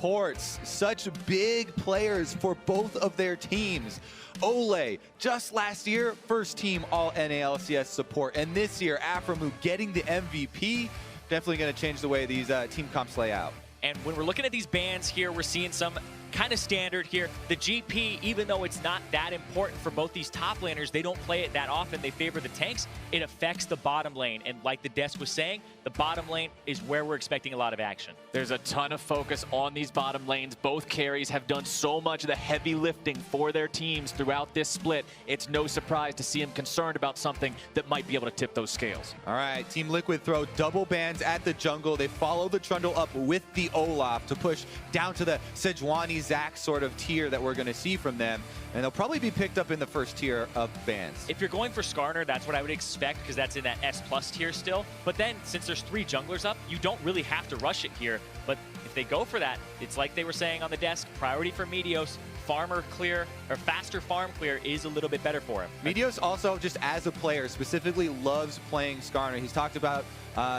supports. Such big players for both of their teams. Olleh, just last year, first team All-NA LCS support. And this year, Aphromoo getting the MVP. Definitely going to change the way these team comps lay out. And when we're looking at these bans here, we're seeing some kind of standard here. The GP, even though it's not that important for both these top laners, they don't play it that often. They favor the tanks. It affects the bottom lane. And like the desk was saying, the bottom lane is where we're expecting a lot of action. There's a ton of focus on these bottom lanes. Both carries have done so much of the heavy lifting for their teams throughout this split. It's no surprise to see them concerned about something that might be able to tip those scales. All right, Team Liquid throw double bans at the jungle. They follow the Trundle up with the Olaf to push down to the Sejuani Zac sort of tier that we're going to see from them. And they'll probably be picked up in the first tier of bans. If you're going for Skarner, that's what I would expect because that's in that S+ tier still. But then, since there's 3 junglers up, you don't really have to rush it here. But if they go for that, it's like they were saying on the desk, priority for Meteos. Farmer clear, or faster farm clear is a little bit better for him. Meteos also, just as a player, specifically loves playing Skarner. He's talked about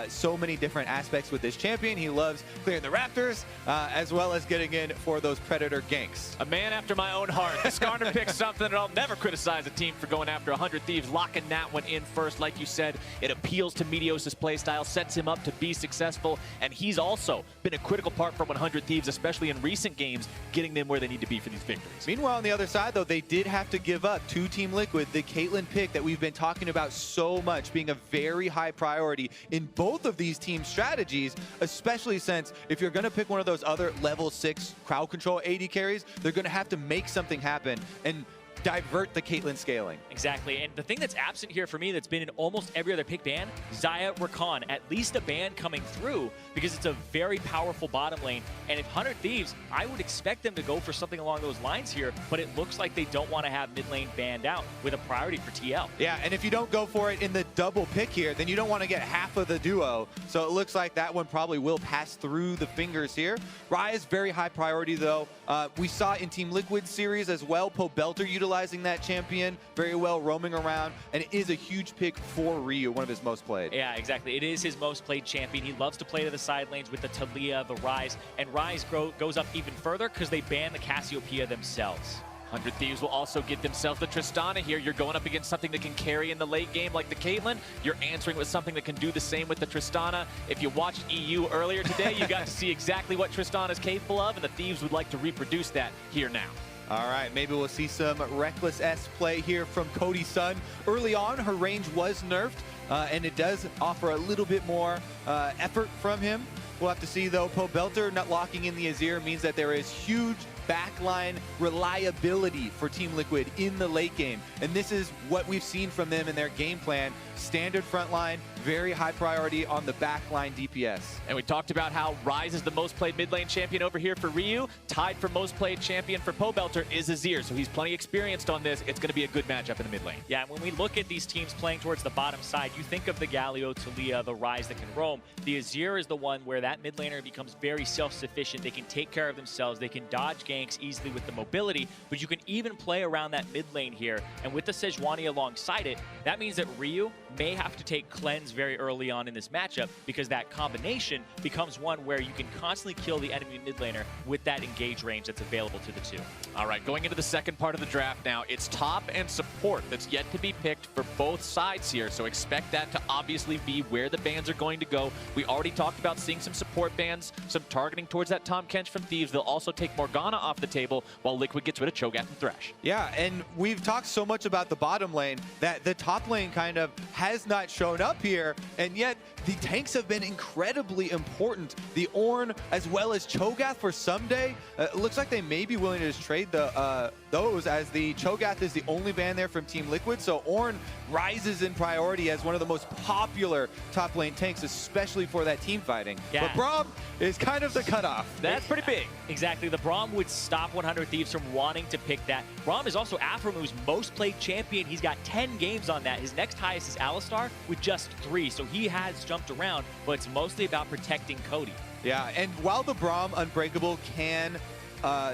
so many different aspects with this champion. He loves clearing the Raptors, as well as getting in for those Predator ganks. A man after my own heart. Skarner picks something that I'll never criticize a team for going after 100 Thieves, locking that one in first. Like you said, it appeals to Meteos' playstyle, sets him up to be successful, and he's also been a critical part for 100 Thieves, especially in recent games, getting them where they need to be for these victories. Meanwhile, on the other side, though, they did have to give up to Team Liquid the Caitlyn pick that we've been talking about so much, being a very high priority in both of these team strategies, especially since if you're going to pick one of those other level 6 crowd control AD carries, they're going to have to make something happen and divert the Caitlyn scaling. Exactly, and the thing that's absent here for me that's been in almost every other pick ban, Xayah Rakan, at least a ban coming through because it's a very powerful bottom lane. And if 100 Thieves, I would expect them to go for something along those lines here, but it looks like they don't want to have mid lane banned out with a priority for TL. Yeah, and if you don't go for it in the double pick here, then you don't want to get half of the duo. So it looks like that one probably will pass through the fingers here. Ryze, very high priority though. We saw in Team Liquid series as well, Pobelter utilizing that champion very well, roaming around, and it is a huge pick for Ryu, one of his most played. Yeah, exactly. It is his most played champion. He loves to play to the side lanes with the Taliyah, the Ryze, and Ryze goes up even further because they ban the Cassiopeia themselves. 100 Thieves will also get themselves the Tristana here. You're going up against something that can carry in the late game like the Caitlyn. You're answering with something that can do the same with the Tristana. If you watched EU earlier today, you got to see exactly what Tristana is capable of, and the Thieves would like to reproduce that here now. All right, maybe we'll see some Reckless-S play here from Cody Sun. Early on, her range was nerfed, and it does offer a little bit more effort from him. We'll have to see, though. Pobelter not locking in the Azir means that there is huge backline reliability for Team Liquid in the late game. And this is what we've seen from them in their game plan. Standard front line, very high priority on the backline DPS. And we talked about how Ryze is the most played mid lane champion over here for Ryu. Tied for most played champion for Pobelter is Azir, so he's plenty experienced on this. It's going to be a good matchup in the mid lane. Yeah, and when we look at these teams playing towards the bottom side, you think of the Galio, Taliyah, the Ryze that can roam. The Azir is the one where that mid laner becomes very self-sufficient. They can take care of themselves. They can dodge ganks easily with the mobility, but you can even play around that mid lane here. And with the Sejuani alongside it, that means that Ryu may have to take cleanse very early on in this matchup because that combination becomes one where you can constantly kill the enemy mid laner with that engage range that's available to the two. All right, going into the second part of the draft now, it's top and support that's yet to be picked for both sides here, so expect that to obviously be where the bans are going to go. We already talked about seeing some support bans, some targeting towards that Tahm Kench from Thieves. They'll also take Morgana off the table while Liquid gets rid of Cho'Gath and Thresh. Yeah, and we've talked so much about the bottom lane that the top lane kind of has not shown up here, and yet the tanks have been incredibly important. The Ornn as well as Cho'Gath for Ssumday. It looks like they may be willing to just trade those, as the Cho'Gath is the only ban there from Team Liquid, so Ornn rises in priority as one of the most popular top lane tanks, especially for that team fighting. Yeah. But Braum is kind of the cutoff. That's pretty big. Exactly. The Braum would stop 100 Thieves from wanting to pick that. Braum is also Aphromoo's most played champion. He's got 10 games on that. His next highest is Alistar with just 3, so he has jumped around, but it's mostly about protecting Cody. Yeah, and while the Braum Unbreakable can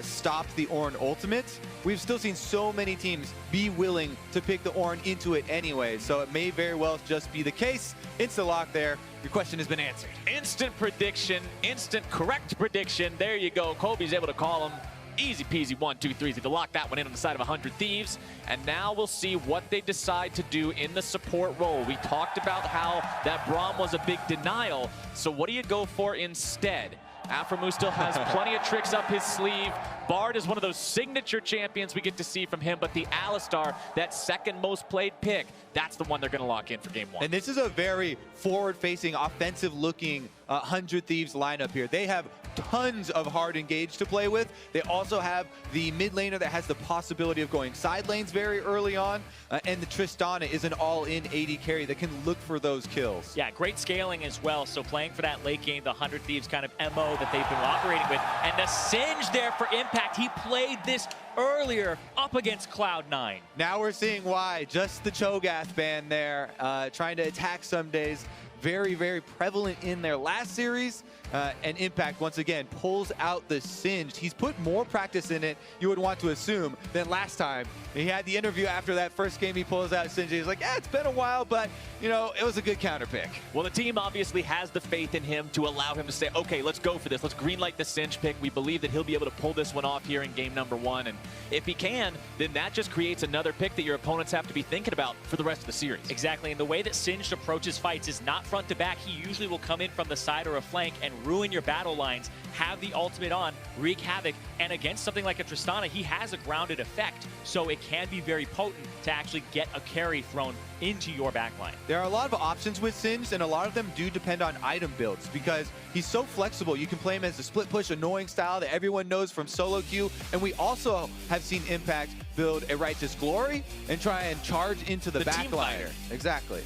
stop the Ornn ultimate, we've still seen so many teams be willing to pick the Ornn into it anyway. So it may very well just be the case. Insta lock there. Your question has been answered. Instant prediction, instant correct prediction. There you go. Kobe's able to call him. Easy peasy 1, 2, 3. To lock that one in on the side of 100 Thieves. And now we'll see what they decide to do in the support role. We talked about how that Braum was a big denial. So what do you go for instead? Aphromoo still has plenty of tricks up his sleeve. Bard is one of those signature champions we get to see from him, but the Alistar, that second most played pick, that's the one they're going to lock in for game 1. And this is a very forward-facing, offensive-looking 100 Thieves lineup here. They have tons of hard engage to play with. They also have the mid laner that has the possibility of going side lanes very early on, and the Tristana is an all-in AD carry that can look for those kills. Yeah, great scaling as well. So playing for that late game, the 100 Thieves kind of MO that they've been operating with, and the Singe there for impact. He played this earlier up against Cloud9. Now we're seeing why. Just the Cho'Gath ban there, trying to attack Ssumdays. Very, very prevalent in their last series. And Impact, once again, pulls out the Singed. He's put more practice in it, you would want to assume, than last time. He had the interview after that first game. He pulls out Singed. He's like, yeah, it's been a while, but, you know, it was a good counter pick. Well, the team obviously has the faith in him to allow him to say, okay, let's go for this. Let's greenlight the Singe pick. We believe that he'll be able to pull this one off here in game number 1. And if he can, then that just creates another pick that your opponents have to be thinking about for the rest of the series. Exactly, and the way that Singed approaches fights is not front to back. He usually will come in from the side or a flank and ruin your battle lines, have the ultimate on, wreak havoc, and against something like a Tristana, he has a grounded effect, so it can be very potent to actually get a carry thrown into your backline. There are a lot of options with Singed, and a lot of them do depend on item builds because he's so flexible. You can play him as a split push annoying style that everyone knows from solo queue, and we also have seen Impact build a Righteous Glory and try and charge into the backliner. Exactly.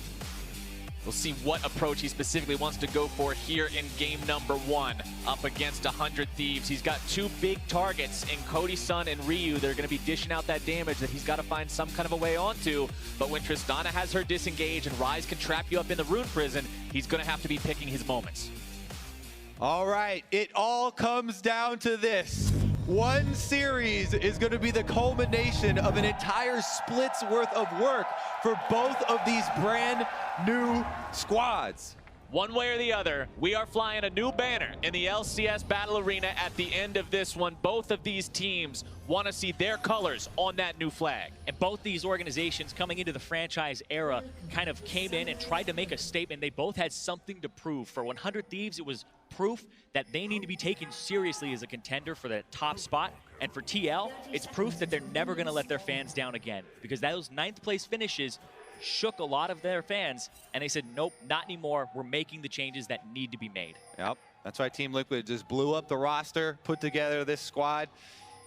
We'll see what approach he specifically wants to go for here in game number 1 up against 100 Thieves. He's got 2 big targets in Cody Sun and Ryu. They're going to be dishing out that damage that he's got to find some kind of a way onto. But when Tristana has her disengage and Ryze can trap you up in the rune prison, he's going to have to be picking his moments. All right, it all comes down to this. One series is going to be the culmination of an entire split's worth of work for both of these brand new squads. One way or the other, we are flying a new banner in the LCS Battle Arena at the end of this one. Both of these teams want to see their colors on that new flag. And both these organizations coming into the franchise era kind of came in and tried to make a statement. They both had something to prove. For 100 Thieves, it was proof that they need to be taken seriously as a contender for the top spot. And for TL, it's proof that they're never going to let their fans down again, because those 9th place finishes shook a lot of their fans, and they said, nope, not anymore. We're making the changes that need to be made. Yep, that's why Team Liquid just blew up the roster, put together this squad,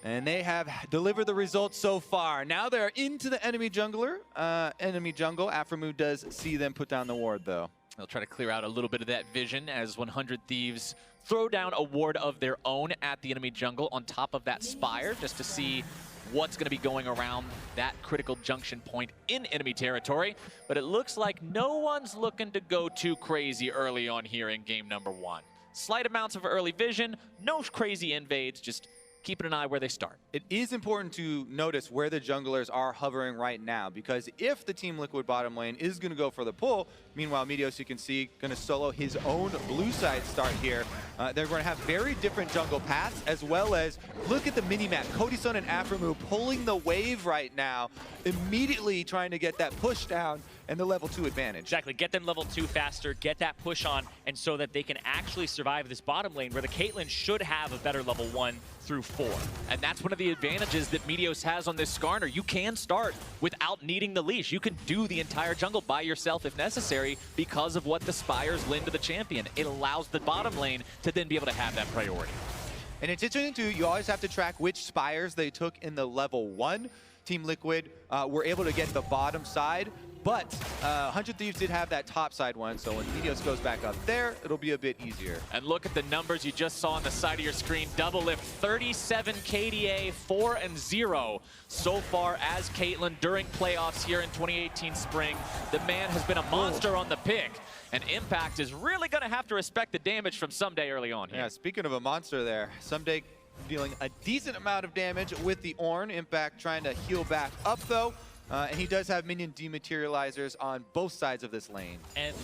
and they have delivered the results so far. Now they're into the enemy jungle. Aphromoo does see them put down the ward, though. They'll try to clear out a little bit of that vision as 100 Thieves throw down a ward of their own at the enemy jungle on top of that spire, just to see what's going to be going around that critical junction point in enemy territory. But it looks like no one's looking to go too crazy early on here in game number 1. Slight amounts of early vision, no crazy invades, just keeping an eye where they start. It is important to notice where the junglers are hovering right now, because if the Team Liquid bottom lane is going to go for the pull, meanwhile Meteos, you can see, going to solo his own blue side start here. They're going to have very different jungle paths, as well as, look at the mini-map. Cody Sun and Aphromoo pulling the wave right now, immediately trying to get that push down and the level 2 advantage. Exactly, get them level 2 faster, get that push on, and so that they can actually survive this bottom lane where the Caitlyn should have a better level 1 through 4. And that's one of the advantages that Meteos has on this Skarner. You can start without needing the leash. You can do the entire jungle by yourself if necessary because of what the spires lend to the champion. It allows the bottom lane to then be able to have that priority. And it's interesting too, you always have to track which spires they took in the level 1. Team Liquid were able to get the bottom side, but 100 Thieves did have that top side one, so when Meteos goes back up there, it'll be a bit easier. And look at the numbers you just saw on the side of your screen. DoubleLift, 37 KDA, 4-0 so far as Caitlyn during playoffs here in 2018 spring. The man has been a monster on the pick, and Impact is really going to have to respect the damage from Ssumday early on here. Yeah, speaking of a monster there, Ssumday dealing a decent amount of damage with the Ornn. Impact trying to heal back up though, and he does have minion dematerializers on both sides of this lane. And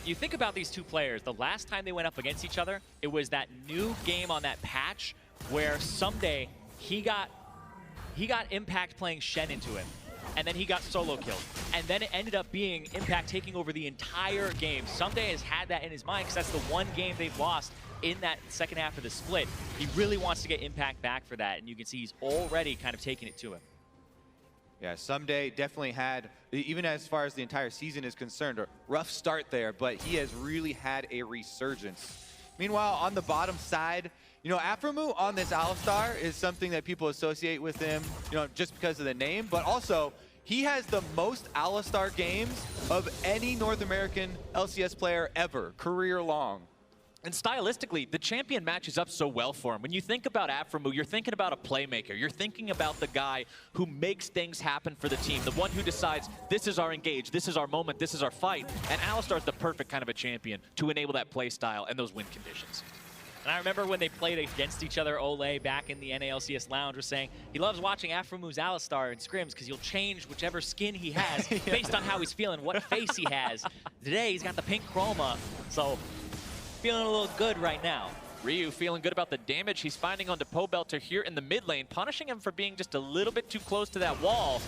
you think about these two players, the last time they went up against each other, it was that new game on that patch where Ssumday, he got Impact playing Shen into him, and then he got solo killed. And then it ended up being Impact taking over the entire game. Ssumday has had that in his mind because that's the one game they've lost in that second half of the split. He really wants to get Impact back for that, and you can see he's already kind of taking it to him. Yeah, Ssumday definitely had, even as far as the entire season is concerned, a rough start there, but he has really had a resurgence. Meanwhile, on the bottom side, you know, Aphromoo on this Alistar is something that people associate with him, you know, just because of the name, but also he has the most Alistar games of any North American LCS player ever, career long. And stylistically, the champion matches up so well for him. When you think about Aphromoo, you're thinking about a playmaker. You're thinking about the guy who makes things happen for the team, the one who decides, this is our engage, this is our moment, this is our fight. And Alistar is the perfect kind of a champion to enable that play style and those win conditions. And I remember when they played against each other, Olleh back in the NALCS lounge was saying he loves watching Aphromoo's Alistar in scrims because he'll change whichever skin he has based on how he's feeling, what face he has. Today he's got the pink chroma, so feeling a little good right now. Ryu feeling good about the damage he's finding onto Pobelter here in the mid lane, punishing him for being just a little bit too close to that wall.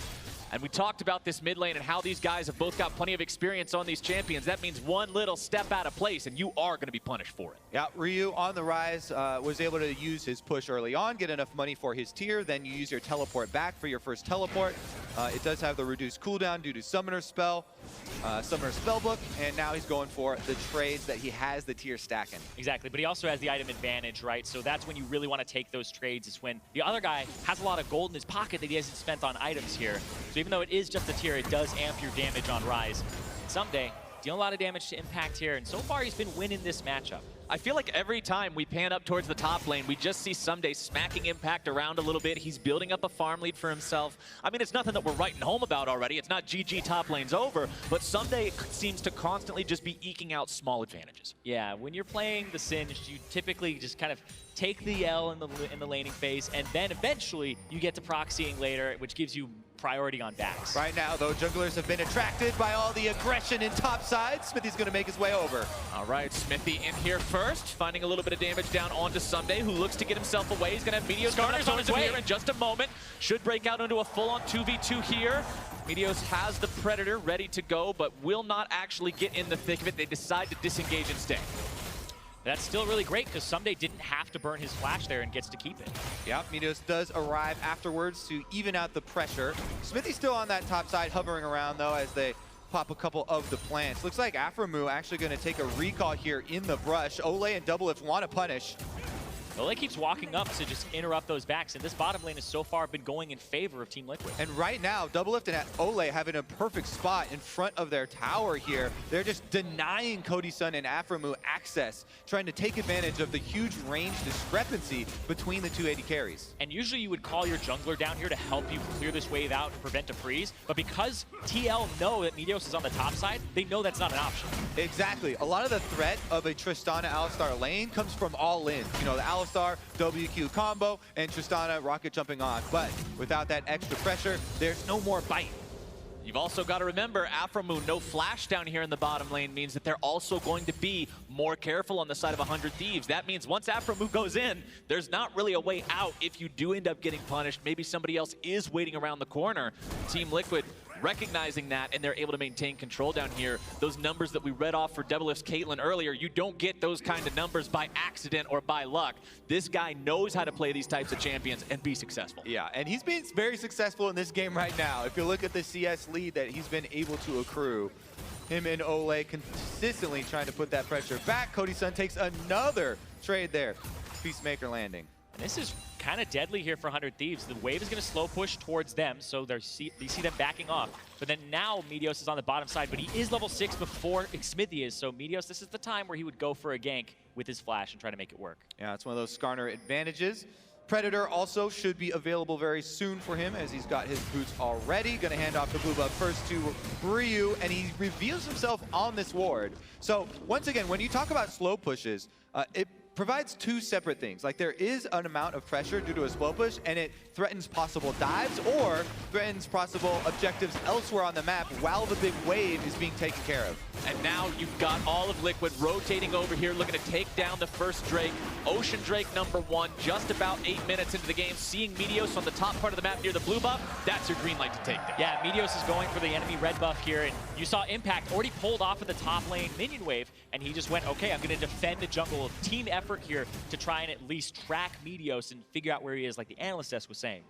And we talked about this mid lane and how these guys have both got plenty of experience on these champions. That means one little step out of place and you are going to be punished for it. Yeah, Ryu on the Ryze was able to use his push early on, get enough money for his tier, then you use your teleport back for your first teleport. It does have the reduced cooldown due to Summoner Spellbook, and now he's going for the trades that he has the tier stacking. Exactly, but he also has the item advantage, right? So that's when you really want to take those trades, is when the other guy has a lot of gold in his pocket that he hasn't spent on items here. So even though it is just a tier, it does amp your damage on Ryze. Ssumday dealing a lot of damage to Impact here, and so far he's been winning this matchup. I feel like every time we pan up towards the top lane, we just see Ssumday smacking Impact around a little bit. He's building up a farm lead for himself. I mean, it's nothing that we're writing home about already. It's not GG top lane's over, but Ssumday seems to constantly just be eking out small advantages. Yeah, when you're playing the Singed, you typically just kind of take the L in the laning phase, and then eventually you get to proxying later, which gives you priority on backs. Right now, though, junglers have been attracted by all the aggression in top side. Xmithie's going to make his way over. All right, Xmithie in here first, finding a little bit of damage down onto Ssumday, who looks to get himself away. He's going to have Meteos Skarner's on his way here in just a moment. Should break out into a full-on 2v2 here. Meteos has the Predator ready to go, but will not actually get in the thick of it. They decide to disengage and stay. That's still really great because Ssumday didn't have to burn his flash there and gets to keep it. Yeah, Meteos does arrive afterwards to even out the pressure. Xmithie's still on that top side, hovering around though as they pop a couple of the plants. Looks like Aphromoo actually going to take a recall here in the brush. Olleh and DoubleLift want to punish. Olleh keeps walking up to just interrupt those backs, and this bottom lane has so far been going in favor of Team Liquid. And right now, DoubleLift and Olleh having a perfect spot in front of their tower here. They're just denying Cody Sun and Aphromoo access, trying to take advantage of the huge range discrepancy between the two AD carries. And usually you would call your jungler down here to help you clear this wave out and prevent a freeze, but because TL know that Meteos is on the top side, they know that's not an option. Exactly. A lot of the threat of a Tristana Alistar lane comes from all in. You know, the Alistar WQ combo and Tristana rocket jumping on. But without that extra pressure, there's no more bite. You've also got to remember, Aphromoo, no flash down here in the bottom lane means that they're also going to be more careful on the side of 100 Thieves. That means once Aphromoo goes in, there's not really a way out if you do end up getting punished. Maybe somebody else is waiting around the corner. Team Liquid recognizing that, and they're able to maintain control down here. Those numbers that we read off for DoubleLift's Caitlyn earlier, you don't get those kind of numbers by accident or by luck. This guy knows how to play these types of champions and be successful. Yeah, and he's been very successful in this game right now. If you look at the CS lead that he's been able to accrue, him and Olleh consistently trying to put that pressure back. Cody Sun takes another trade there. Peacemaker landing. And this is kind of deadly here for 100 Thieves. The wave is going to slow push towards them, so you see them backing off. But then now Meteos is on the bottom side, but he is level 6 before Xmithie is. So Meteos, this is the time where he would go for a gank with his flash and try to make it work. Yeah, it's one of those Skarner advantages. Predator also should be available very soon for him as he's got his boots already. Gonna hand off the blue buff first to Ryu, and he reveals himself on this ward. So once again, when you talk about slow pushes, it provides two separate things. Like, there is an amount of pressure due to a slow push, and it threatens possible dives or threatens possible objectives elsewhere on the map while the big wave is being taken care of. And now you've got all of Liquid rotating over here, looking to take down the first Drake. Ocean Drake #1, just about 8 minutes into the game. Seeing Meteos on the top part of the map near the blue buff, that's your green light to take down. Yeah, Meteos is going for the enemy red buff here, and you saw Impact already pulled off of the top lane minion wave, and he just went, okay, I'm going to defend the jungle. Team effort here to try and at least track Meteos and figure out where he is, like the analyst was saying.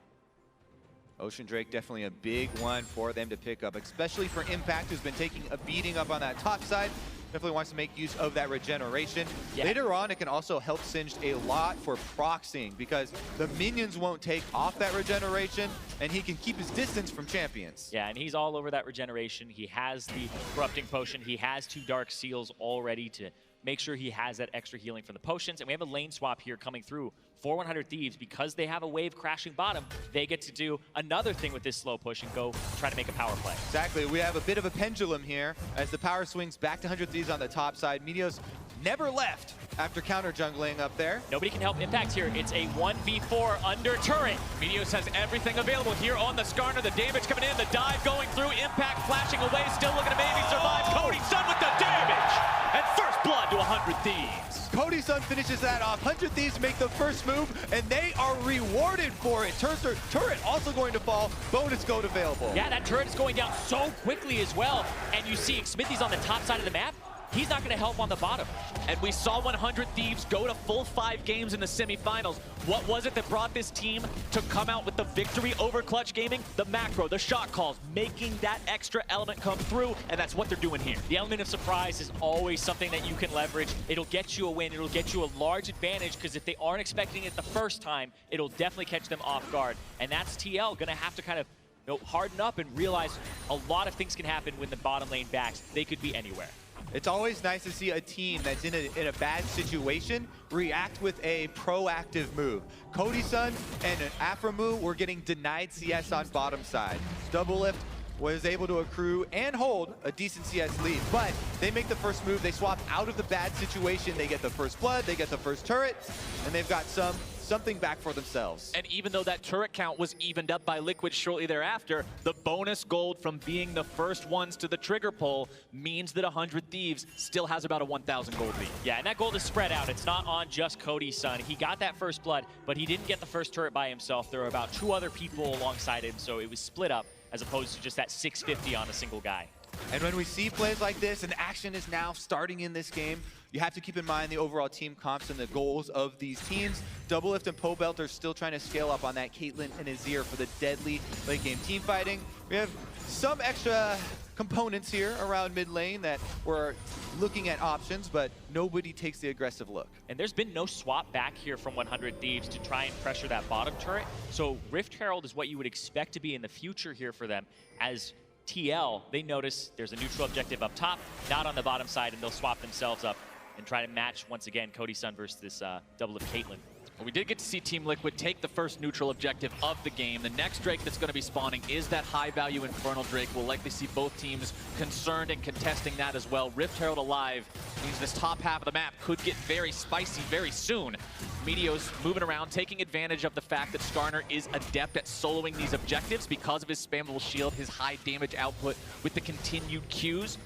Ocean Drake definitely a big one for them to pick up, especially for Impact, who's been taking a beating up on that top side. Definitely wants to make use of that regeneration. Yeah. Later on, it can also help Singed a lot for proxying, because the minions won't take off that regeneration, and he can keep his distance from champions. Yeah, and he's all over that regeneration. He has the Corrupting Potion. He has 2 Dark Seals already to make sure he has that extra healing from the potions. And we have a lane swap here coming through for 100 Thieves. Because they have a wave crashing bottom, they get to do another thing with this slow push and go try to make a power play. Exactly. We have a bit of a pendulum here as the power swings back to 100 Thieves on the top side. Meteos never left after counter jungling up there. Nobody can help Impact here. It's a 1v4 under turret. Meteos has everything available here on the Skarner. The damage coming in, the dive going through. Impact flashing away, still looking to maybe survive. Cody Sun with the damage! And first blood to 100 Thieves. Cody Sun finishes that off. 100 Thieves make the first move, and they are rewarded for it. Turret also going to fall. Bonus gold available. Yeah, that turret is going down so quickly as well. And you see Xmithie's on the top side of the map. He's not going to help on the bottom. And we saw 100 Thieves go to full 5 games in the semifinals. What was it that brought this team to come out with the victory over Clutch Gaming? The macro, the shot calls, making that extra element come through, and that's what they're doing here. The element of surprise is always something that you can leverage. It'll get you a win. It'll get you a large advantage, because if they aren't expecting it the first time, it'll definitely catch them off guard. And that's TL going to have to kind of harden up and realize a lot of things can happen when the bottom lane backs. They could be anywhere. It's always nice to see a team that's in a bad situation react with a proactive move. Cody Sun and Aphromoo were getting denied CS on bottom side. DoubleLift was able to accrue and hold a decent CS lead, but they make the first move. They swap out of the bad situation. They get the first blood, they get the first turret, and they've got something back for themselves. And even though that turret count was evened up by Liquid shortly thereafter, the bonus gold from being the first ones to the trigger pull means that 100 Thieves still has about a 1,000 gold lead. Yeah, and that gold is spread out. It's not on just Cody Sun. He got that first blood, but he didn't get the first turret by himself. There were about 2 other people alongside him, so it was split up as opposed to just that 650 on a single guy. And when we see plays like this, and action is now starting in this game, you have to keep in mind the overall team comps and the goals of these teams. DoubleLift and Pobelter are still trying to scale up on that Caitlyn and Azir for the deadly late game team fighting. We have some extra components here around mid lane that we're looking at options, but nobody takes the aggressive look. And there's been no swap back here from 100 Thieves to try and pressure that bottom turret. So Rift Herald is what you would expect to be in the future here for them. As TL, they notice there's a neutral objective up top, not on the bottom side, and they'll swap themselves up and try to match, once again, Cody Sun versus this DoubleLift Caitlyn. Well, we did get to see Team Liquid take the first neutral objective of the game. The next Drake that's going to be spawning is that high-value Infernal Drake. We'll likely see both teams concerned and contesting that as well. Rift Herald alive means this top half of the map could get very spicy very soon. Meteos moving around, taking advantage of the fact that Skarner is adept at soloing these objectives because of his spammable shield, his high damage output with the continued Qs.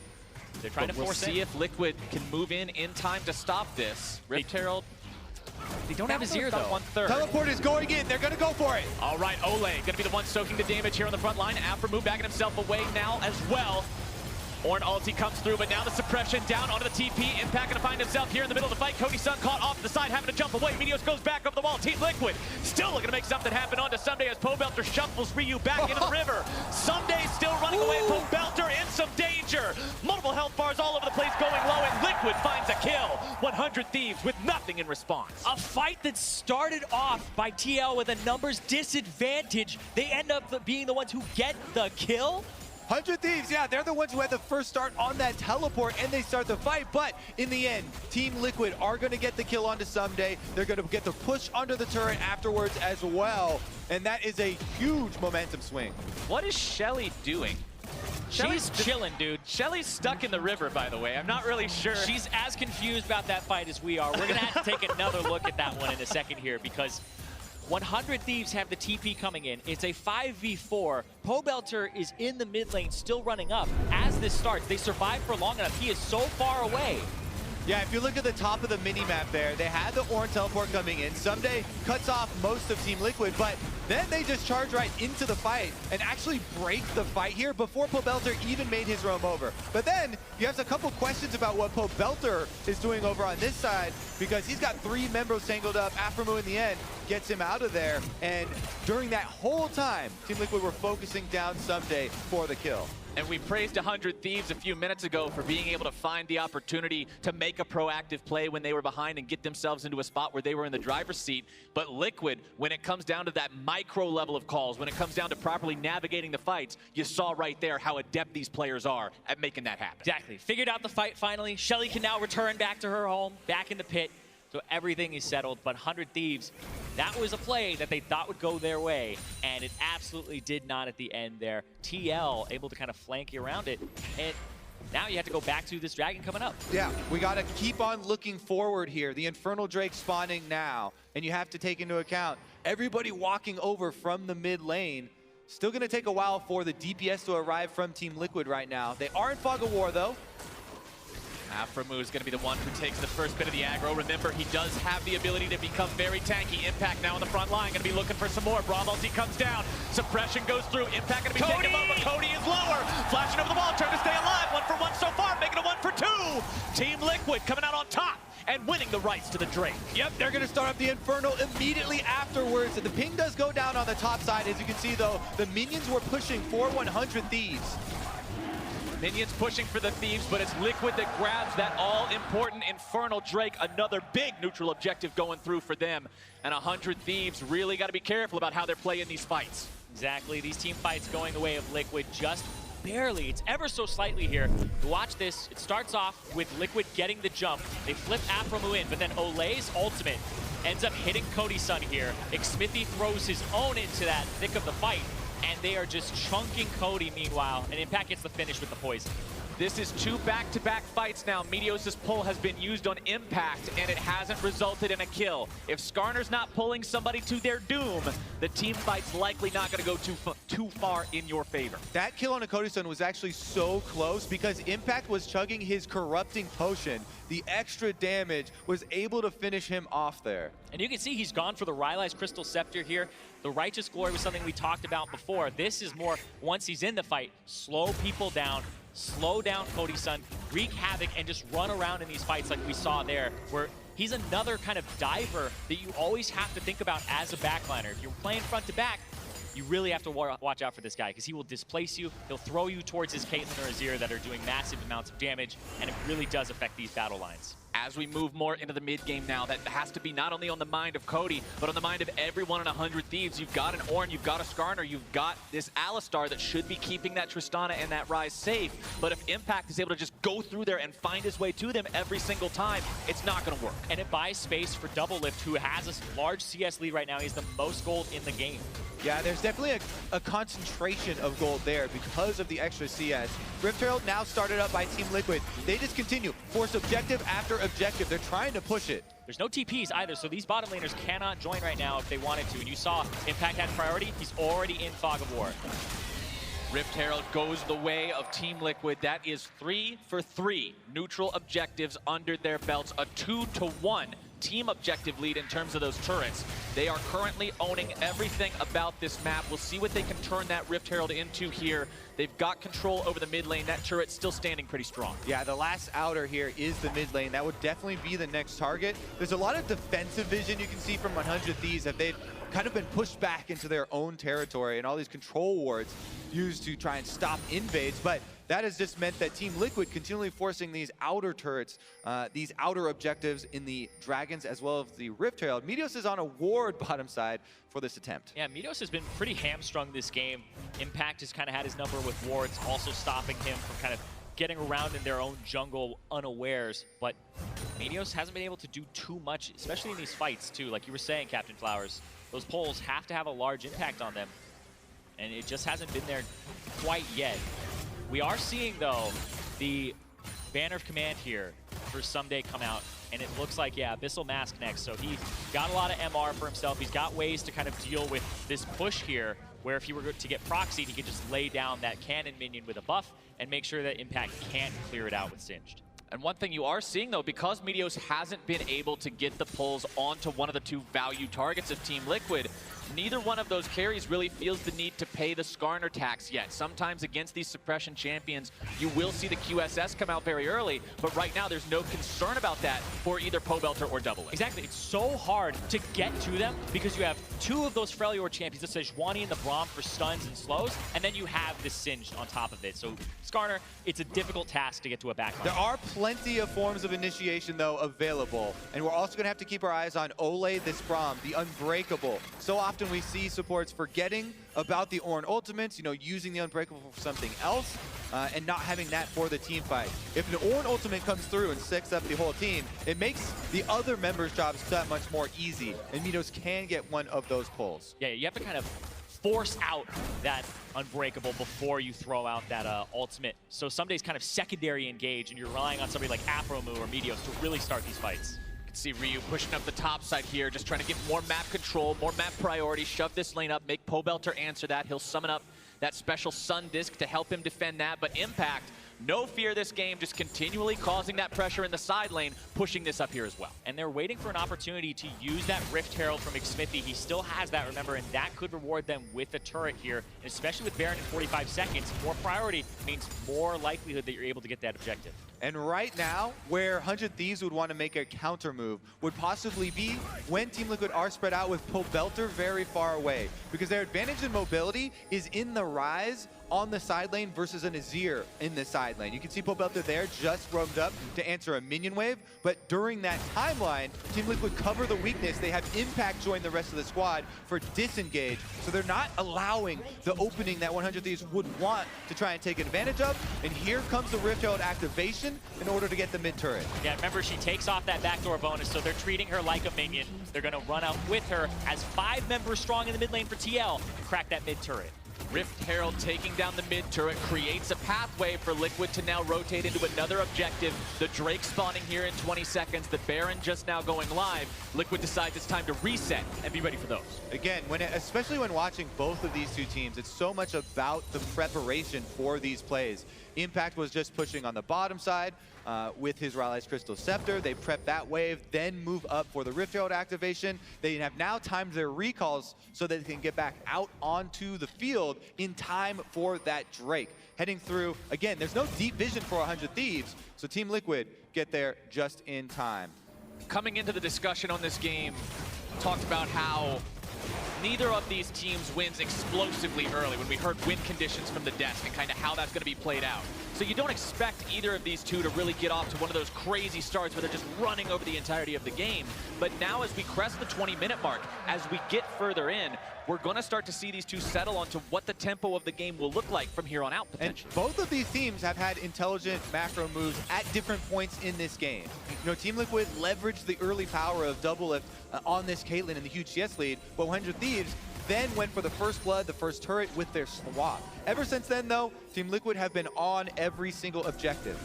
They're trying to force it. We'll see if Liquid can move in time to stop this. Rift Herald. They don't have Azir, though. 1/3. Teleport is going in. They're going to go for it. All right, Olleh going to be the one soaking the damage here on the front line. Aphromoo backing himself away now as well. Ornn ulti comes through, but now the suppression down onto the TP. Impact gonna find himself here in the middle of the fight. Cody Sun caught off the side, having to jump away. Meteos goes back over the wall. Team Liquid still looking to make something happen onto Ssumday as Pobelter shuffles Ryu back into the river. Ssumday still running away. Pobelter in some danger. Multiple health bars all over the place going low, and Liquid finds a kill. 100 Thieves with nothing in response. A fight that started off by TL with a numbers disadvantage. They end up being the ones who get the kill. 100 Thieves, yeah, they're the ones who had the first start on that teleport, and they start the fight, but in the end, Team Liquid are going to get the kill onto Ssumday. They're going to get the push under the turret afterwards as well, and that is a huge momentum swing. What is Shelly doing? She's chilling, dude. Shelly's stuck in the river, by the way. I'm not really sure. She's as confused about that fight as we are. We're going to have to take another look at that one in a second here because 100 Thieves have the TP coming in. It's a 5v4. Pobelter is in the mid lane, still running up. As this starts, they survive for long enough. He is so far away. Yeah, if you look at the top of the mini-map there, they had the Ornn teleport coming in. Ssumday cuts off most of Team Liquid, but then they just charge right into the fight and actually break the fight here before Pobelter even made his roam over. But then you have a couple questions about what Pobelter is doing over on this side because he's got 3 members tangled up. Aphromoo in the end gets him out of there. And during that whole time, Team Liquid were focusing down Ssumday for the kill. And we praised 100 Thieves a few minutes ago for being able to find the opportunity to make a proactive play when they were behind and get themselves into a spot where they were in the driver's seat. But Liquid, when it comes down to that micro level of calls, when it comes down to properly navigating the fights, you saw right there how adept these players are at making that happen. Exactly. Figured out the fight finally. Shelly can now return back to her home, back in the pit. So everything is settled, but 100 Thieves, that was a play that they thought would go their way, and it absolutely did not at the end there. TL able to kind of flank you around it, and now you have to go back to this dragon coming up. Yeah, we got to keep on looking forward here. The Infernal Drake spawning now, and you have to take into account everybody walking over from the mid lane. Still going to take a while for the DPS to arrive from Team Liquid right now. They are in Fog of War, though. Aphromoo is going to be the one who takes the first bit of the aggro. Remember, he does have the ability to become very tanky. Impact now on the front line, going to be looking for some more. Braum ulti comes down. Suppression goes through. Impact going to be taken low, but Cody is lower. Flashing over the wall, trying to stay alive. 1 for 1 so far, making it a 1 for 2. Team Liquid coming out on top and winning the rights to the Drake. Yep, they're going to start up the Infernal immediately afterwards. The ping does go down on the top side. As you can see, though, the minions were pushing for 100 Thieves. Minions pushing for the Thieves, but it's Liquid that grabs that all-important Infernal Drake. Another big neutral objective going through for them. And 100 Thieves really got to be careful about how they're playing these fights. Exactly. These team fights going the way of Liquid just barely. It's ever so slightly here. Watch this. It starts off with Liquid getting the jump. They flip Aphromoo in, but then Olleh's ultimate ends up hitting Cody Sun here. Xmithie throws his own into that thick of the fight, and they are just chunking Cody meanwhile, and Impact gets the finish with the poison. This is 2 back-to-back fights now. Meteos' pull has been used on Impact, and it hasn't resulted in a kill. If Skarner's not pulling somebody to their doom, the team fight's likely not going to go too far in your favor. That kill on a Cody Sun was actually so close because Impact was chugging his corrupting potion. The extra damage was able to finish him off there. And you can see he's gone for the Ryze Crystal Scepter here. The Righteous Glory was something we talked about before. This is more, once he's in the fight, slow people down, slow down Cody Sun, wreak havoc, and just run around in these fights like we saw there, where he's another kind of diver that you always have to think about as a backliner. If you're playing front to back, you really have to watch out for this guy because he will displace you. He'll throw you towards his Caitlyn or Azir that are doing massive amounts of damage, and it really does affect these battle lines. As we move more into the mid game now, that has to be not only on the mind of Cody, but on the mind of everyone in 100 Thieves. You've got an Ornn, you've got a Skarner, you've got this Alistar that should be keeping that Tristana and that Ryze safe. But if Impact is able to just go through there and find his way to them every single time, it's not going to work. And it buys space for DoubleLift, who has a large CS lead right now. He's the most gold in the game. Yeah, there's definitely a concentration of gold there because of the extra CS. Rift Herald now started up by Team Liquid. They just continue, force objective after objective. They're trying to push it. There's no TPs either, so these bottom laners cannot join right now if they wanted to. And you saw Impact had priority. He's already in Fog of War. Rift Herald goes the way of Team Liquid. That is 3 for 3 neutral objectives under their belts. A 2-to-1 team objective lead in terms of those turrets. They are currently owning everything about this map. We'll see what they can turn that Rift Herald into here. They've got control over the mid lane. That turret's still standing pretty strong. Yeah, the last outer here is the mid lane. That would definitely be the next target. There's a lot of defensive vision you can see from 100 Thieves that they've kind of been pushed back into their own territory and all these control wards used to try and stop invades. But that has just meant that Team Liquid continually forcing these outer turrets, these outer objectives in the Dragons as well as the Rift Herald. Meteos is on a ward bottom side for this attempt. Yeah, Meteos has been pretty hamstrung this game. Impact has kind of had his number with wards, also stopping him from kind of getting around in their own jungle unawares. But Meteos hasn't been able to do too much, especially in these fights too. Like you were saying, Captain Flowers, those poles have to have a large impact on them. And it just hasn't been there quite yet. We are seeing, though, the banner of command here for Ssumday come out, and it looks like, yeah, Abyssal Mask next. So he got a lot of MR for himself. He's got ways to kind of deal with this push here, where if he were to get proxied, he could just lay down that cannon minion with a buff and make sure that Impact can't clear it out with Singed. And one thing you are seeing, though, because Meteos hasn't been able to get the pulls onto one of the two value targets of Team Liquid, neither one of those carries really feels the need to pay the Skarner tax yet. Sometimes against these suppression champions, you will see the QSS come out very early, but right now there's no concern about that for either Pobelter or DoubleLift. Exactly. It's so hard to get to them because you have two of those Freljord champions, the Sejuani and the Braum for stuns and slows, and then you have the Singed on top of it. So Skarner, it's a difficult task to get to a backline. There are plenty of forms of initiation, though, available. And we're also going to have to keep our eyes on Olleh, this Braum, the Unbreakable. So often we see supports forgetting about the Ornn ultimates, using the Unbreakable for something else, and not having that for the team fight. If an Ornn ultimate comes through and sticks up the whole team, it makes the other members' jobs that much more easy, and Meteos can get one of those pulls. Yeah, you have to kind of force out that Unbreakable before you throw out that ultimate. So Ssumday's kind of secondary engage, and you're relying on somebody like Aphromoo or Meteos to really start these fights. You can see Ryu pushing up the top side here, just trying to get more map control, more map priority, shove this lane up, make Pobelter answer that. He'll summon up that special Sun Disc to help him defend that, but Impact, no fear this game, just continually causing that pressure in the side lane, pushing this up here as well. And they're waiting for an opportunity to use that Rift Herald from Xmithie. He still has that, remember, and that could reward them with a turret here. And especially with Baron in 45 seconds, more priority means more likelihood that you're able to get that objective. And right now, where 100 Thieves would want to make a counter move would possibly be when Team Liquid are spread out with Pobelter very far away. Because their advantage in mobility is in the Ryze on the side lane versus an Azir in the side lane. You can see Pobelter there just roamed up to answer a minion wave, but during that timeline, Team Liquid cover the weakness. They have Impact join the rest of the squad for disengage, so they're not allowing the opening that 100 Thieves would want to try and take advantage of, and here comes the Rift Herald activation in order to get the mid turret. Yeah, remember, she takes off that backdoor bonus, so they're treating her like a minion. They're gonna run out with her as 5 members strong in the mid lane for TL and crack that mid turret. Rift Herald taking down the mid turret creates a pathway for Liquid to now rotate into another objective. The Drake spawning here in 20 seconds, the Baron just now going live. Liquid decides it's time to reset and be ready for those. Again, especially when watching both of these two teams, it's so much about the preparation for these plays. Impact was just pushing on the bottom side with his Ryze Crystal Scepter. They prep that wave, then move up for the Rift Herald activation. They have now timed their recalls so that they can get back out onto the field in time for that Drake. Heading through, again, there's no deep vision for 100 Thieves, so Team Liquid get there just in time. Coming into the discussion on this game, talked about how neither of these teams wins explosively early when we heard win conditions from the desk and kind of how that's going to be played out. So you don't expect either of these two to really get off to one of those crazy starts where they're just running over the entirety of the game. But now as we crest the 20-minute mark, as we get further in, we're going to start to see these two settle onto what the tempo of the game will look like from here on out, potentially. And both of these teams have had intelligent macro moves at different points in this game. Team Liquid leveraged the early power of DoubleLift on this Caitlyn and the huge CS lead, but 100 Thieves then went for the first blood, the first turret with their swap. Ever since then, though, Team Liquid have been on every single objective.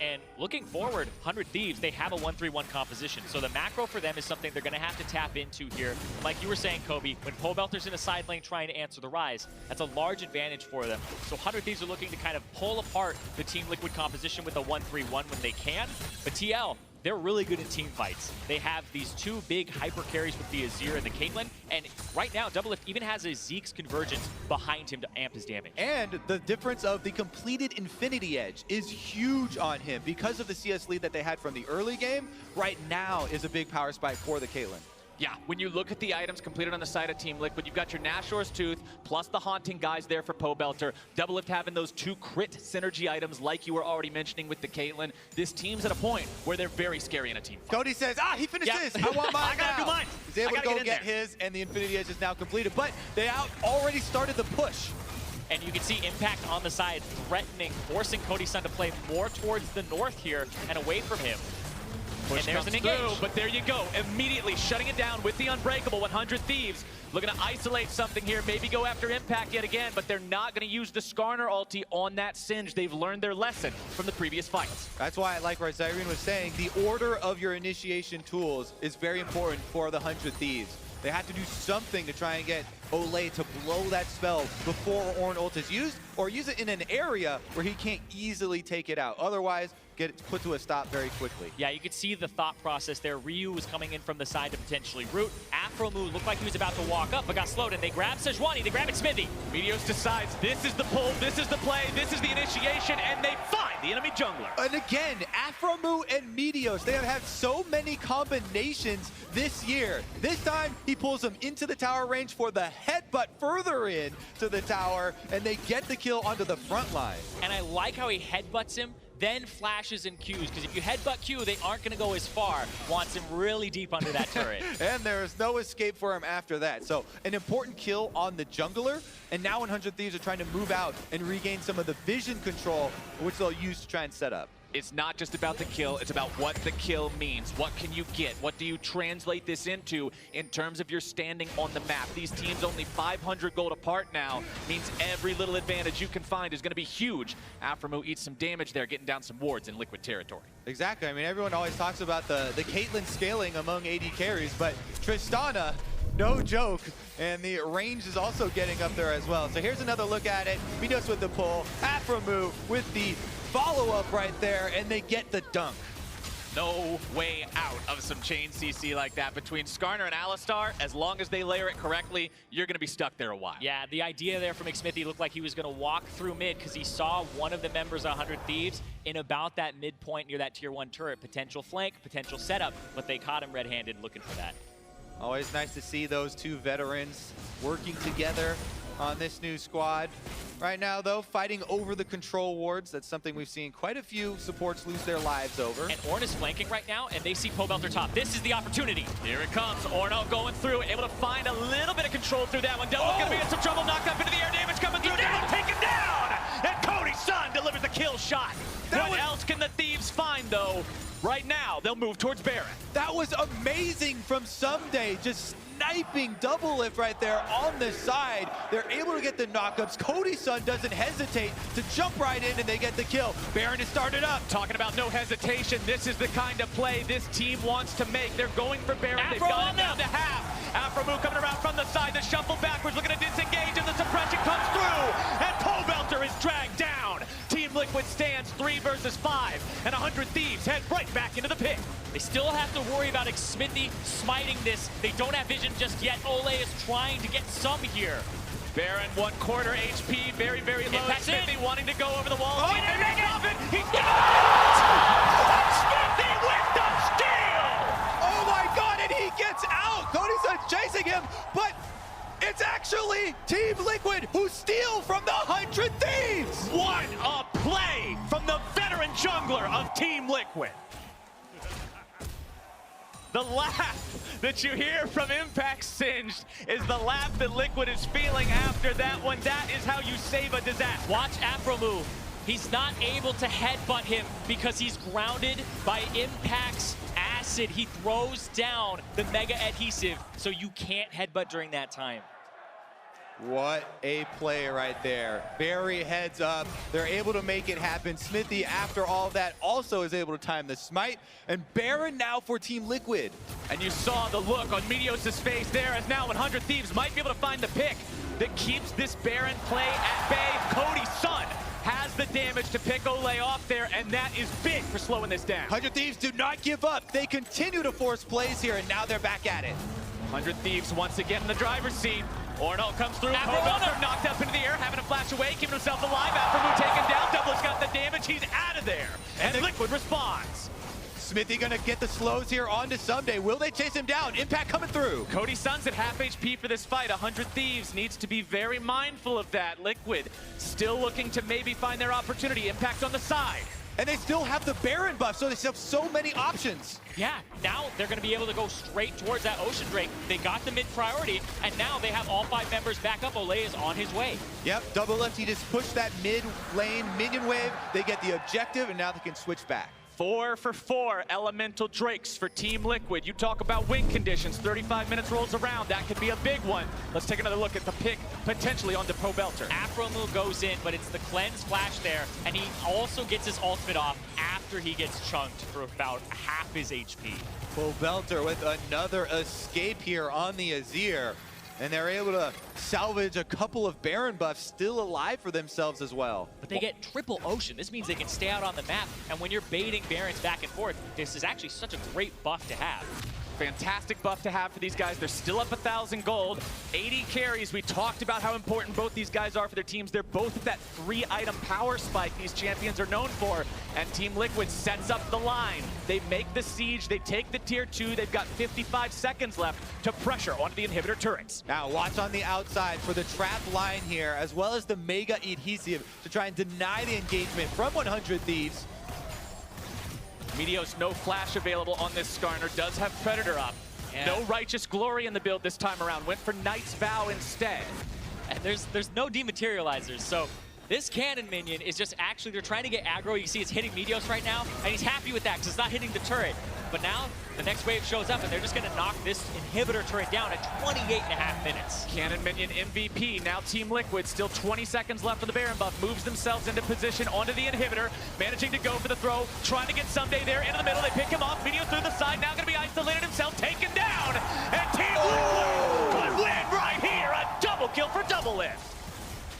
And looking forward, 100 Thieves, they have a 1-3-1 composition. So the macro for them is something they're going to have to tap into here. Like you were saying, Kobe, when Pobelter's in a side lane trying to answer the Ryze, that's a large advantage for them. So 100 Thieves are looking to kind of pull apart the Team Liquid composition with a 1-3-1 when they can. But TL, they're really good in team fights. They have these two big hyper carries with the Azir and the Caitlyn, and right now, DoubleLift even has a Zeke's Convergence behind him to amp his damage. And the difference of the completed Infinity Edge is huge on him because of the CS lead that they had from the early game. Right now is a big power spike for the Caitlyn. Yeah, when you look at the items completed on the side of Team Liquid, you've got your Nashor's Tooth, plus the Haunting guys there for Pobelter. DoubleLift having those 2 crit synergy items like you were already mentioning with the Caitlyn. This team's at a point where they're very scary in a team fight. Cody says, he finished his. I want mine I gotta do mine. He's able to go get his, and the Infinity Edge is now completed. But they already started the push. And you can see Impact on the side threatening, forcing Cody Sun to play more towards the north here and away from him. Push and there's comes an through, engage. but there you go. Immediately shutting it down with the unbreakable 100 Thieves. Looking to isolate something here, maybe go after Impact yet again, but they're not going to use the Skarner ulti on that Singe. They've learned their lesson from the previous fights. That's why, like what Zirene was saying, the order of your initiation tools is very important for the 100 Thieves. They have to do something to try and get Olleh to blow that spell before Ornn ult is used, or use it in an area where he can't easily take it out. Otherwise, get it put to a stop very quickly. Yeah, you could see the thought process there. Ryu was coming in from the side to potentially root. Aphromoo looked like he was about to walk up, but got slowed, and they grab Sejuani, they grab Xmithie. Meteos decides this is the pull, this is the play, this is the initiation, and they find the enemy jungler. And again, Aphromoo and Meteos, they have had so many combinations this year. This time, he pulls them into the tower range for the headbutt further in to the tower, and they get the kill onto the front line. And I like how he headbutts him, then flashes and Qs, because if you headbutt Q, they aren't going to go as far. Wants him really deep under that turret. And there is no escape for him after that. So an important kill on the jungler, and now 100 Thieves are trying to move out and regain some of the vision control, which they'll use to try and set up. It's not just about the kill, it's about what the kill means. What can you get? What do you translate this into in terms of your standing on the map? These teams only 500 gold apart now, means every little advantage you can find is going to be huge. Aphromoo eats some damage there, getting down some wards in liquid territory. Exactly. I mean, everyone always talks about the Caitlyn scaling among AD carries, but Tristana, no joke, and the range is also getting up there as well. So here's another look at it. Meteos with the pull, Aphromoo with the follow-up right there, and they get the dunk. No way out of some chain CC like that between Skarner and Alistar. As long as they layer it correctly, you're going to be stuck there a while. Yeah, the idea there from Xmithie looked like he was going to walk through mid because he saw one of the members of 100 Thieves in about that midpoint near that tier 1 turret. Potential flank, potential setup, but they caught him red-handed looking for that. Always nice to see those two veterans working together on this new squad. Right now, though, fighting over the control wards. That's something we've seen quite a few supports lose their lives over. And Ornn is flanking right now, and they see Pobelter top. This is the opportunity. Here it comes. Ornn going through, able to find a little bit of control through that one. Devil's going to be in some trouble. Knocked up into the air. Damage coming through. Devil taken down. And Cody Sun delivers the kill shot. What else can the Thieves find, though? Right now, they'll move towards Baron. That was amazing from Ssumday, just sniping DoubleLift right there on the side. They're able to get the knockups. Cody Sun doesn't hesitate to jump right in, and they get the kill. Baron is started up. Talking about no hesitation, this is the kind of play this team wants to make. They're going for Baron. They've got it down to half. Aphromoo coming around from the side, the shuffle backwards, looking to disengage, and the suppression comes through, and Pobelter is dragged down. Team Liquid stands 3 versus 5, and 100 Thieves head right back into the pit. They still have to worry about Xmithie smiting this. They don't have vision just yet. Olleh is trying to get some here. Baron 1/4 HP, very, very low. Xmithie wanting to go over the wall. Oh, He's got it! Xmithie with the steal! Oh my god, and he gets out! Cody Sun chasing him, but it's actually Team Liquid who steal from the 100 Thieves! What a play from the veteran jungler of Team Liquid. The laugh that you hear from Impact Singed is the laugh that Liquid is feeling after that one. That is how you save a disaster. Watch Aphromoo. He's not able to headbutt him because he's grounded by Impact's acid. He throws down the mega adhesive, so you can't headbutt during that time. What a play right there. Very heads up. They're able to make it happen. Xmithie, after all that, also is able to time the smite. And Baron now for Team Liquid. And you saw the look on Meteos' face there, as now 100 Thieves might be able to find the pick that keeps this Baron play at bay. Cody Sun has the damage to pick Olleh off there, and that is big for slowing this down. 100 Thieves do not give up. They continue to force plays here, and now they're back at it. 100 Thieves once again in the driver's seat. Ornn comes through. Pobelter knocked up into the air, having to flash away, keeping himself alive. Aphromoo taken down. DoubleLift's got the damage. He's out of there. And Liquid responds. Xmithie gonna get the slows here onto Ssumday. Will they chase him down? Impact coming through. Cody Sun's at half HP for this fight. 100 Thieves needs to be very mindful of that. Liquid still looking to maybe find their opportunity. Impact on the side. And they still have the Baron buff, so they still have so many options. Yeah, now they're going to be able to go straight towards that Ocean Drake. They got the mid priority, and now they have all 5 members back up. Olleh is on his way. Yep, DoubleLift, he just pushed that mid lane minion wave. They get the objective, and now they can switch back. 4 for 4 elemental drakes for Team Liquid. You talk about win conditions, 35 minutes rolls around, that could be a big one. Let's take another look at the pick potentially onto Pobelter. Aphromoo goes in, but it's the cleanse flash there, and he also gets his ultimate off after he gets chunked for about half his HP. Pobelter with another escape here on the Azir. And they're able to salvage a couple of Baron buffs still alive for themselves as well. But they get triple Ocean. This means they can stay out on the map. And when you're baiting Barons back and forth, this is actually such a great buff to have. Fantastic buff to have for these guys. They're still up 1,000 gold. 80 carries. We talked about how important both these guys are for their teams. They're both at that 3-item power spike these champions are known for. And Team Liquid sets up the line. They make the siege. They take the tier 2. They've got 55 seconds left to pressure onto the inhibitor turrets. Now watch on the outside for the trap line here, as well as the Mega Adhesive to try and deny the engagement from 100 Thieves. Meteos, no flash available on this Skarner, does have Predator up. Yeah. No Righteous Glory in the build this time around, went for Knight's Vow instead. And there's no dematerializers, so this cannon minion is just actually, they're trying to get aggro. You see it's hitting Meteos right now, and he's happy with that because it's not hitting the turret. But now, the next wave shows up, and they're just going to knock this inhibitor turret down at 28.5 minutes. Cannon minion MVP, now Team Liquid, still 20 seconds left for the Baron buff, moves themselves into position onto the inhibitor, managing to go for the throw, trying to get Ssumday there into the middle. They pick him off, Meteos through the side, now going to be isolated himself, taken down, and Team Liquid could win right here, a double kill for DoubleLift.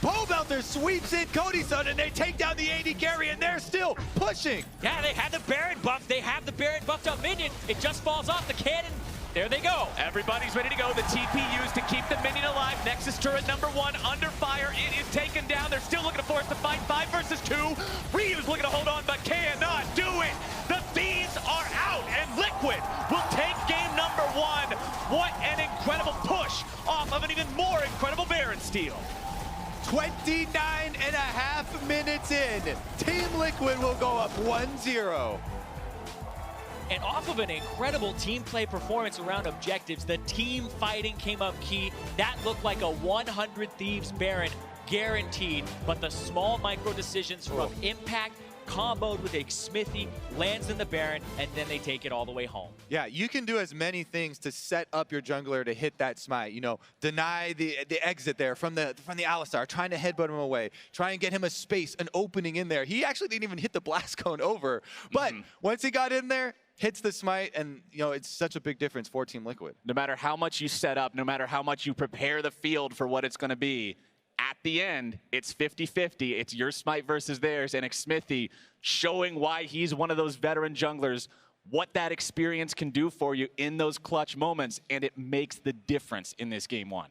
Pobelter sweeps in Cody Sun, and they take down the AD carry, and they're still pushing. Yeah, they had the Baron buff. They have the Baron buffed up minion. It just falls off the cannon. There they go. Everybody's ready to go. The TP used to keep the minion alive. Nexus turret number 1 under fire. It is taken down. They're still looking to force the fight. 5 versus 2. Ryu's looking to hold on, but cannot do it. The Thieves are out, and Liquid will take game number 1. What an incredible push off of an even more incredible Baron steal. 29.5 minutes in. Team Liquid will go up 1-0. And off of an incredible team play performance around objectives, the team fighting came up key. That looked like a 100 Thieves Baron guaranteed, but the small micro decisions from Impact comboed with Xmithie, lands in the Baron, and then they take it all the way home. Yeah, you can do as many things to set up your jungler to hit that smite. You know, deny the exit there from the Alistar, trying to headbutt him away, try and get him a space, an opening in there. He actually didn't even hit the blast cone over, but once he got in there, hits the smite, and you know, it's such a big difference for Team Liquid. No matter how much you set up, no matter how much you prepare the field for what it's going to be, at the end, it's 50-50. It's your smite versus theirs, and Xmithie showing why he's one of those veteran junglers, what that experience can do for you in those clutch moments, and it makes the difference in this game 1.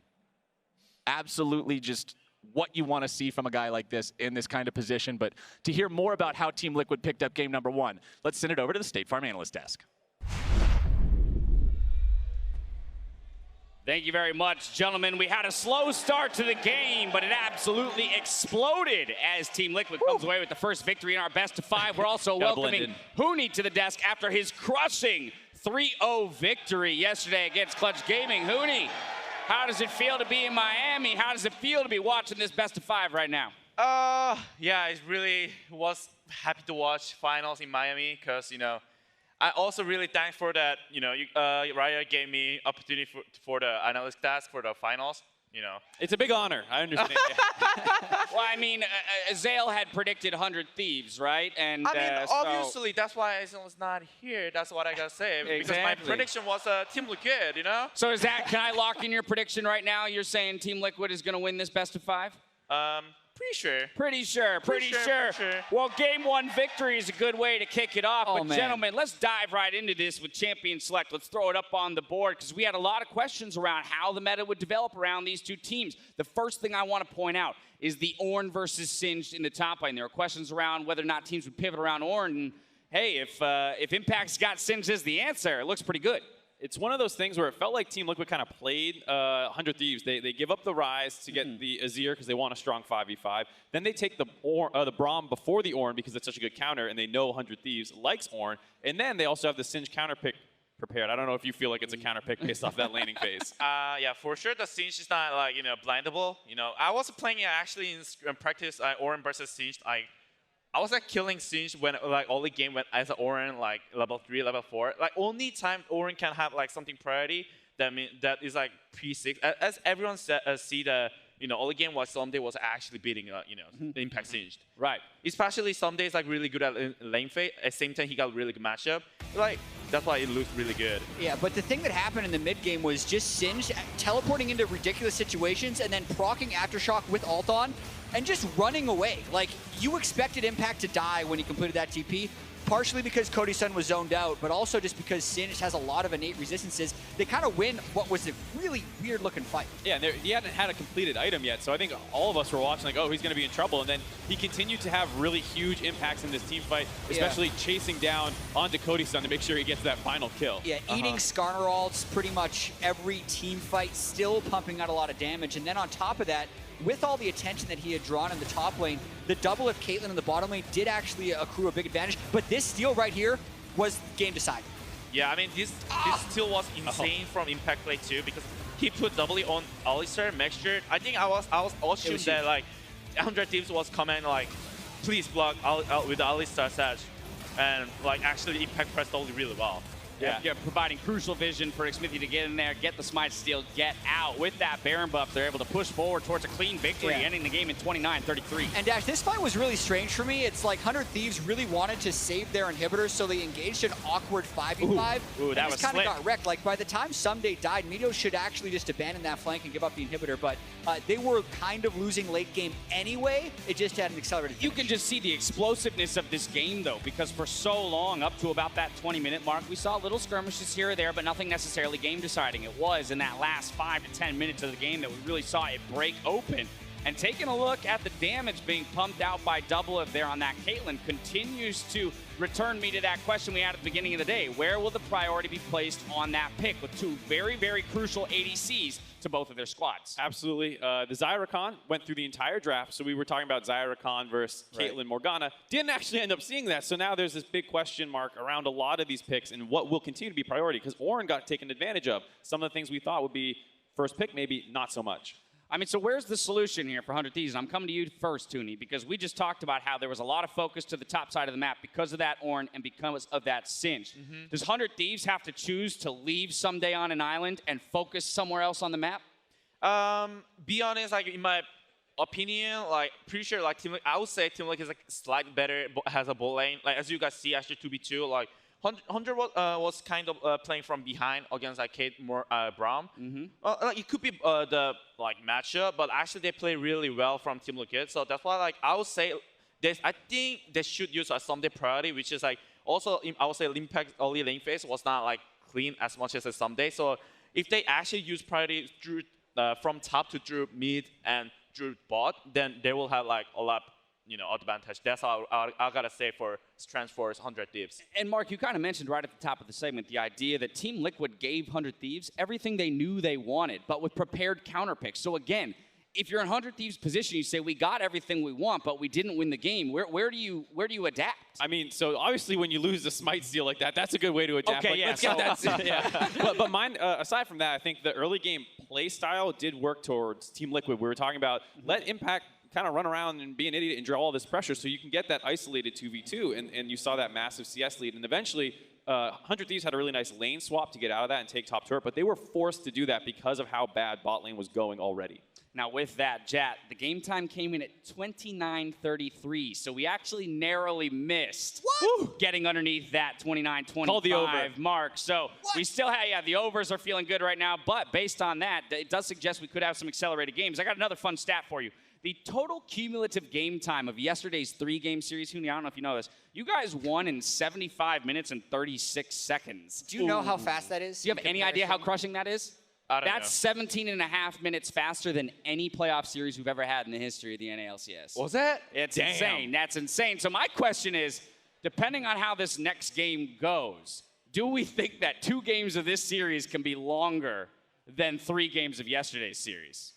Absolutely just what you want to see from a guy like this in this kind of position. But to hear more about how Team Liquid picked up game number 1, let's send it over to the State Farm Analyst Desk. Thank you very much, gentlemen. We had a slow start to the game, but it absolutely exploded as Team Liquid comes away with the first victory in our best of 5. We're also welcoming Hooney to the desk after his crushing 3-0 victory yesterday against Clutch Gaming. Hooney, how does it feel to be in Miami? How does it feel to be watching this best of 5 right now? Yeah, it really was happy to watch finals in Miami because, you know, I also really thank for that, you know, Riot gave me opportunity for the analyst task for the finals, you know. It's a big honor, I understand. Well, I mean, Zale had predicted 100 Thieves, right? And I mean, obviously, that's why I was not here. That's what I gotta say. Because my prediction was Team Liquid, you know? So is that, can I lock in your prediction right now? You're saying Team Liquid is gonna win this best of 5? Pretty sure. Pretty sure. Well, game 1 victory is a good way to kick it off. But gentlemen, let's dive right into this with Champion Select. Let's throw it up on the board because we had a lot of questions around how the meta would develop around these two teams. The first thing I want to point out is the Ornn versus Singed in the top lane. There are questions around whether or not teams would pivot around Ornn. And hey, if Impact's got Singed as the answer, it looks pretty good. It's one of those things where it felt like Team Liquid kind of played 100 Thieves. They give up the Ryze to get the Azir because they want a strong 5v5. Then they take the Braum before the Ornn because it's such a good counter, and they know 100 Thieves likes Ornn. And then they also have the Singe counter pick prepared. I don't know if you feel like it's a counter pick based off that laning phase. Yeah, for sure the Singe is not like, you know, blindable. You know, I was playing actually in practice Ornn versus Singe. I was like killing Singe when like all the game went as an Ornn like level 3, level 4. Like only time Ornn can have like something priority that is like P6. As everyone see the all the game was Ssumday was actually beating the Impact Singed. Right. Especially Ssumday is like really good at lane fate. At the same time he got really good matchup. Like that's why it looks really good. Yeah, but the thing that happened in the mid game was just Singed teleporting into ridiculous situations and then proccing Aftershock with ult on and just running away. Like, you expected Impact to die when he completed that TP, partially because Cody Sun was zoned out, but also just because Singed has a lot of innate resistances. They kind of win what was a really weird-looking fight. Yeah, and he hadn't had a completed item yet, so I think all of us were watching like, oh, he's going to be in trouble. And then he continued to have really huge impacts in this team fight, especially chasing down onto Cody Sun to make sure he gets that final kill. Yeah, eating Skarner ults pretty much every team fight, still pumping out a lot of damage. And then on top of that, with all the attention that he had drawn in the top lane, the DoubleLift Caitlyn in the bottom lane did actually accrue a big advantage. But this steal right here was game deciding. Yeah, I mean, this steal was insane from Impact play too, because he put W on Alistar, mixture. I think I was assuming that like 100 Thieves was coming like, please block with the Alistar Sag, and like actually Impact pressed W really well. Yeah, providing crucial vision for Xmithie to get in there, get the smite steal, get out. With that Baron buff, they're able to push forward towards a clean victory, ending the game in 29-33. And Dash, this fight was really strange for me. It's like 100 Thieves really wanted to save their inhibitors, so they engaged an awkward 5v5. Ooh, that was kind of slick. got wrecked. Like, by the time Ssumday died, Meteos should actually just abandon that flank and give up the inhibitor, but they were kind of losing late game anyway. It just had an accelerated finish. You can just see the explosiveness of this game, though, because for so long, up to about that 20-minute mark, we saw little skirmishes here or there, but nothing necessarily game-deciding. It was in that last 5 to 10 minutes of the game that we really saw it break open. And taking a look at the damage being pumped out by DoubleLift there on that Caitlyn continues to return me to that question we had at the beginning of the day. Where will the priority be placed on that pick with two very, very crucial ADCs to both of their squads? Absolutely. The Zyricon went through the entire draft, so we were talking about Zyricon versus Caitlyn Morgana. Didn't actually end up seeing that, so now there's this big question mark around a lot of these picks and what will continue to be priority, because Ornn got taken advantage of. Some of the things we thought would be first pick, maybe not so much. I mean, so where's the solution here for 100 Thieves? I'm coming to you first, Tooney, because we just talked about how there was a lot of focus to the top side of the map because of that Ornn and because of that Singed. Does 100 Thieves have to choose to leave Ssumday on an island and focus somewhere else on the map? Be honest, like in my opinion, like pretty sure like I would say Team Liquid is like slightly better, has a bot lane. Like as you guys see, actually 2v2, like 100 was kind of playing from behind against like Braum. Like it could be the like matchup, but actually they play really well from Team Liquid. So that's why like I would say I think they should use a Ssumday priority, which is like also I would say Impact early lane phase was not like clean as much as a Ssumday. So if they actually use priority through from top to through mid and through bot, then they will have like a lot advantage. That's how I gotta say for strength force 100 Thieves. And Mark, you kind of mentioned right at the top of the segment the idea that Team Liquid gave 100 Thieves everything they knew they wanted, but with prepared counter picks. So again, if you're in 100 Thieves position, you say we got everything we want, but we didn't win the game. Where do you adapt? I mean, so obviously when you lose the smite steal like that, that's a good way to adapt. Okay, Let's get that. Yeah. But mine, aside from that, I think the early game play style did work towards Team Liquid. We were talking about let Impact kind of run around and be an idiot and draw all this pressure so you can get that isolated 2v2, and you saw that massive CS lead. And eventually, 100 Thieves had a really nice lane swap to get out of that and take top turret, but they were forced to do that because of how bad bot lane was going already. Now with that, Jat, the game time came in at 29:33, so we actually narrowly missed getting underneath that 29-25 mark. So we still have, the overs are feeling good right now, but based on that, it does suggest we could have some accelerated games. I got another fun stat for you. The total cumulative game time of yesterday's 3-game series, Hooney, I don't know if you know this, you guys won in 75 minutes and 36 seconds. Do you know how fast that is? Do you have any idea how crushing that is? I don't know. That's 17 and a half minutes faster than any playoff series we've ever had in the history of the NALCS. Was that? It's insane. That's insane. So my question is, depending on how this next game goes, do we think that 2 games of this series can be longer than 3 games of yesterday's series?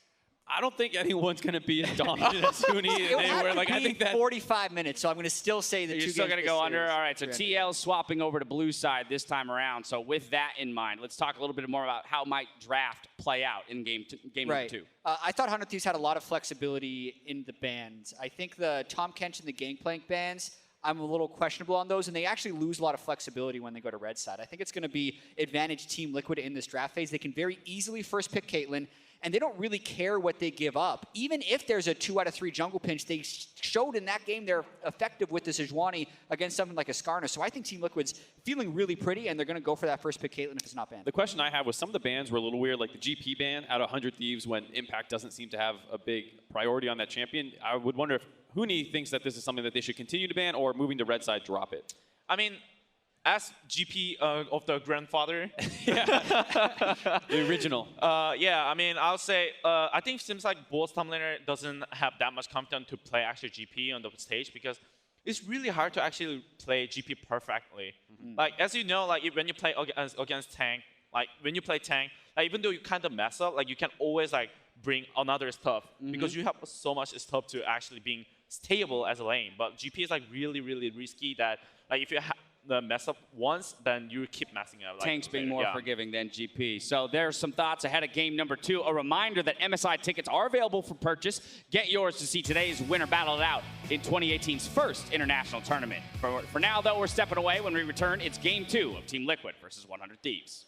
I don't think anyone's going to be as dominant as Huni anywhere. Like, I think that 45 minutes, so I'm going to still say the You're two still going to go under? All right, so TL swapping over to blue side this time around. So with that in mind, let's talk a little bit more about how might draft play out in game number 2. I thought 100 Thieves had a lot of flexibility in the bans. I think the Tom Kench and the Gangplank bans, I'm a little questionable on those, and they actually lose a lot of flexibility when they go to red side. I think it's going to be advantage Team Liquid in this draft phase. They can very easily first pick Caitlyn, and they don't really care what they give up. Even if there's a 2 out of 3 jungle pinch, they showed in that game they're effective with the Sejuani against something like a Skarner. So I think Team Liquid's feeling really pretty, and they're going to go for that first pick Caitlyn if it's not banned. The question I have was some of the bans were a little weird, like the GP ban out of 100 Thieves when Impact doesn't seem to have a big priority on that champion. I would wonder if Huni thinks that this is something that they should continue to ban, or moving to red side, drop it. I mean, as GP of the grandfather, the original. Yeah, I mean, I'll say, I think it seems like both top laner doesn't have that much confidence to play actually GP on the stage, because it's really hard to actually play GP perfectly. Like, as you know, like when you play against tank, like when you play tank, like even though you kind of mess up, like you can always like bring another stuff because you have so much stuff to actually being stable as a lane. But GP is like really, really risky that like if you mess up once, then you keep messing up. Like, Tanks being more forgiving than GP. So there's some thoughts ahead of game number 2. A reminder that MSI tickets are available for purchase. Get yours to see today's winner battle it out in 2018's first international tournament. For now, though, we're stepping away. When we return, it's game 2 of Team Liquid versus 100 Thieves.